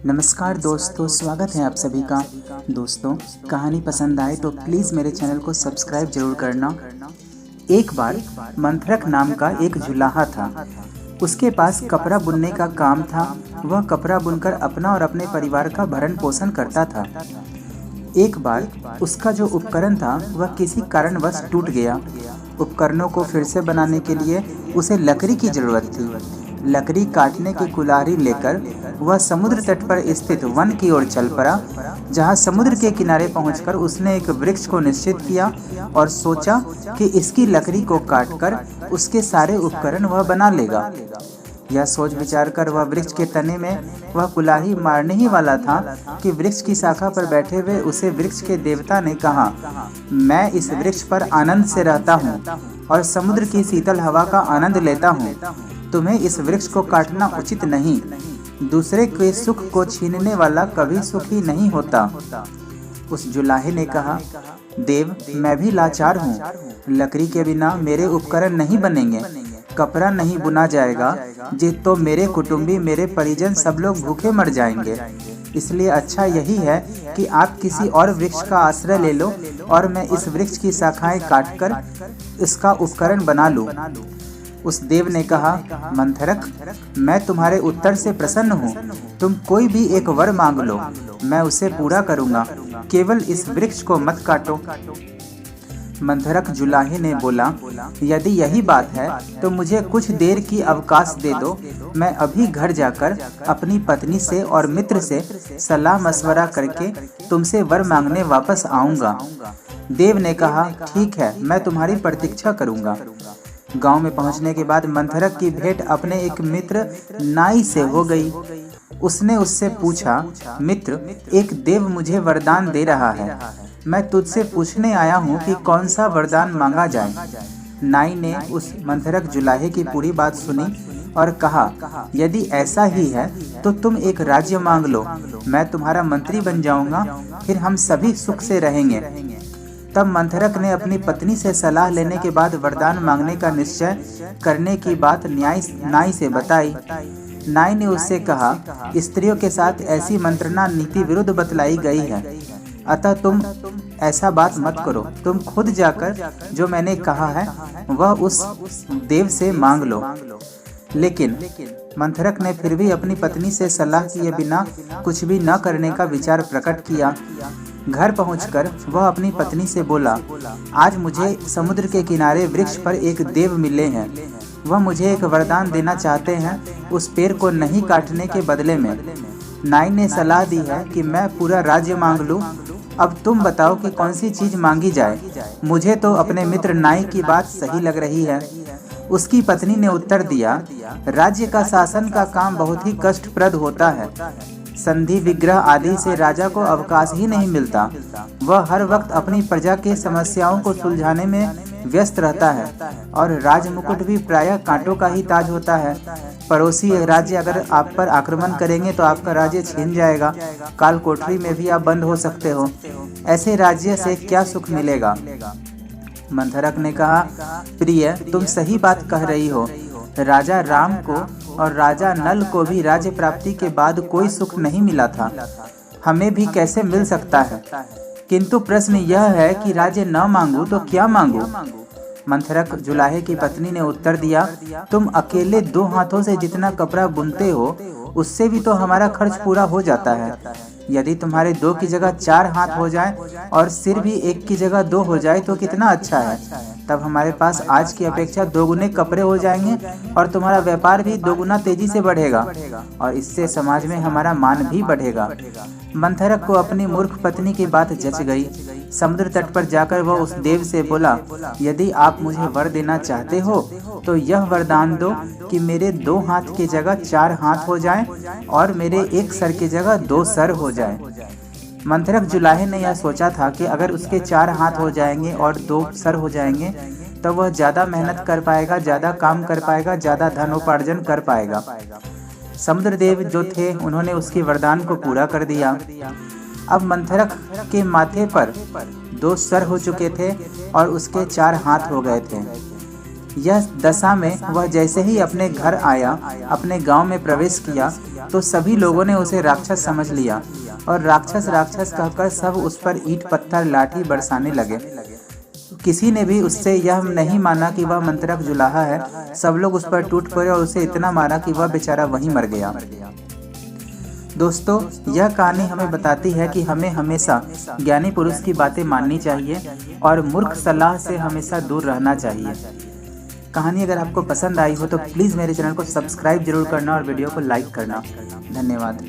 नमस्कार दोस्तों, स्वागत है आप सभी का। दोस्तों, कहानी पसंद आए तो प्लीज़ मेरे चैनल को सब्सक्राइब जरूर करना। एक बार मंथरक नाम का एक जुलाहा था। उसके पास कपड़ा बुनने का काम था। वह कपड़ा बुनकर अपना और अपने परिवार का भरण पोषण करता था। एक बार उसका जो उपकरण था वह किसी कारणवश टूट गया। उपकरणों को फिर से बनाने के लिए उसे लकड़ी की जरूरत थी। लकड़ी काटने की कुल्हाड़ी लेकर वह समुद्र तट पर स्थित वन की ओर चल पड़ा, जहां समुद्र के किनारे पहुंचकर उसने एक वृक्ष को निश्चित किया और सोचा कि इसकी लकड़ी को काटकर उसके सारे उपकरण वह बना लेगा। यह सोच विचार कर वह वृक्ष के तने में वह कुल्हाड़ी मारने ही वाला था कि वृक्ष की शाखा पर बैठे हुए उसे वृक्ष के देवता ने कहा, मैं इस वृक्ष पर आनंद से रहता हूँ और समुद्र की शीतल हवा का आनंद लेता हूँ। तुम्हें इस वृक्ष को काटना उचित नहीं। दूसरे के सुख को छीनने वाला कभी सुखी नहीं होता। उस जुलाहे ने कहा, देव, मैं भी लाचार हूँ। लकड़ी के बिना मेरे उपकरण नहीं बनेंगे, कपड़ा नहीं बुना जाएगा, तो मेरे कुटुंबी, मेरे परिजन सब लोग भूखे मर जाएंगे। इसलिए अच्छा यही है कि आप किसी और वृक्ष का आश्रय ले लो और मैं इस वृक्ष की शाखाएं काटकर इसका उपकरण बना लूं। उस देव ने कहा, मंथरक, मैं तुम्हारे उत्तर से प्रसन्न हूँ। तुम कोई भी एक वर मांग लो, मैं उसे पूरा करूँगा। केवल इस वृक्ष को मत काटो। मंथरक जुलाहे ने बोला, यदि यही बात है तो मुझे कुछ देर की अवकाश दे दो। मैं अभी घर जाकर अपनी पत्नी से और मित्र से सलाह मशवरा करके तुमसे वर मांगने वापस आऊँगा। देव ने कहा, ठीक है, मैं तुम्हारी प्रतीक्षा करूँगा। गांव में पहुंचने के बाद मंथरक की भेंट अपने एक मित्र नाई से हो गई। उसने उससे पूछा, मित्र, एक देव मुझे वरदान दे रहा है। मैं तुझसे पूछने आया हूँ कि कौन सा वरदान मांगा जाए। नाई ने उस मंथरक जुलाहे की पूरी बात सुनी और कहा, यदि ऐसा ही है तो तुम एक राज्य मांग लो। मैं तुम्हारा मंत्री बन जाऊंगा, फिर हम सभी सुख से रहेंगे। तब मंथरक ने अपनी पत्नी से सलाह लेने के बाद वरदान मांगने का निश्चय करने की बात नाई से बताई। नाई ने उससे कहा, स्त्रियों के साथ ऐसी मंत्रणा नीति विरुद्ध बतलाई गई है, अतः तुम ऐसा बात मत करो। तुम खुद जाकर जो मैंने कहा है वह उस देव से मांग लो। लेकिन मंथरक ने फिर भी अपनी पत्नी से सलाह किए बिना कुछ भी न करने का विचार प्रकट किया। घर पहुंचकर वह अपनी पत्नी से बोला, आज मुझे समुद्र के किनारे वृक्ष पर एक देव मिले हैं। वह मुझे एक वरदान देना चाहते हैं, उस पेड़ को नहीं काटने के बदले में। नाई ने सलाह दी है कि मैं पूरा राज्य मांग लूं। अब तुम बताओ कि कौन सी चीज मांगी जाए। मुझे तो अपने मित्र नाई की बात सही लग रही है। उसकी पत्नी ने उत्तर दिया, राज्य का शासन का काम बहुत ही कष्टप्रद होता है। संधि विग्रह आदि से राजा को अवकाश ही नहीं मिलता। वह हर वक्त अपनी प्रजा के समस्याओं को सुलझाने में व्यस्त रहता है और राजमुकुट भी प्रायः कांटों का ही ताज होता है। पड़ोसी राज्य अगर आप पर आक्रमण करेंगे तो आपका राज्य छीन जाएगा। काल कोठरी में भी आप बंद हो सकते हो। ऐसे राज्य से क्या सुख मिलेगा। मंथरक ने कहा, प्रिय, तुम सही बात कह रही हो। राजा राम को और राजा नल को भी राज्य प्राप्ति के बाद कोई सुख नहीं मिला था। हमें भी कैसे मिल सकता है। किंतु प्रश्न यह है कि राज्य न मांगू तो क्या मांगू। मंथरक जुलाहे की पत्नी ने उत्तर दिया, तुम अकेले 2 हाथों से जितना कपड़ा बुनते हो उससे भी तो हमारा खर्च पूरा हो जाता है। यदि तुम्हारे 2 की जगह 4 हाथ हो जाए और सिर भी 1 की जगह 2 हो जाए तो कितना अच्छा है। तब हमारे पास आज की अपेक्षा 2 गुने कपड़े हो जाएंगे और तुम्हारा व्यापार भी 2 गुना तेजी से बढ़ेगा और इससे समाज में हमारा मान भी बढ़ेगा। मंथरक को अपनी मूर्ख पत्नी की बात जच गई। समुद्र तट पर जाकर वह उस देव से बोला, यदि आप मुझे वर देना चाहते हो तो यह वरदान दो कि मेरे 2 हाथ की जगह 4 हाथ हो जाएं और मेरे 1 सर की जगह 2 सर हो जाएं। मंथरक जुलाहे ने यह सोचा था कि अगर उसके 4 हाथ हो जाएंगे और 2 सर हो जाएंगे तो वह ज़्यादा मेहनत कर पाएगा, ज़्यादा काम कर पाएगा, ज़्यादा धनोपार्जन कर पाएगा। समुद्र देव जो थे उन्होंने उसके वरदान को पूरा कर दिया। अब मंथरक के माथे पर 2 सर हो चुके थे और उसके 4 हाथ हो गए थे। यह दशा में वह जैसे ही अपने घर आया, अपने गांव में प्रवेश किया, तो सभी लोगों ने उसे राक्षस समझ लिया और राक्षस राक्षस कहकर सब उस पर ईंट पत्थर लाठी बरसाने लगे। किसी ने भी उससे यह नहीं माना कि वह मंत्रक जुलाहा है। सब लोग उस पर टूट पड़े और उसे इतना मारा कि वह बेचारा वहीं मर गया। दोस्तों, यह कहानी हमें बताती है कि हमें हमेशा ज्ञानी पुरुष की बातें माननी चाहिए और मूर्ख सलाह से हमेशा दूर रहना चाहिए। कहानी अगर आपको पसंद आई हो तो प्लीज़ मेरे चैनल को सब्सक्राइब जरूर करना और वीडियो को लाइक करना। धन्यवाद।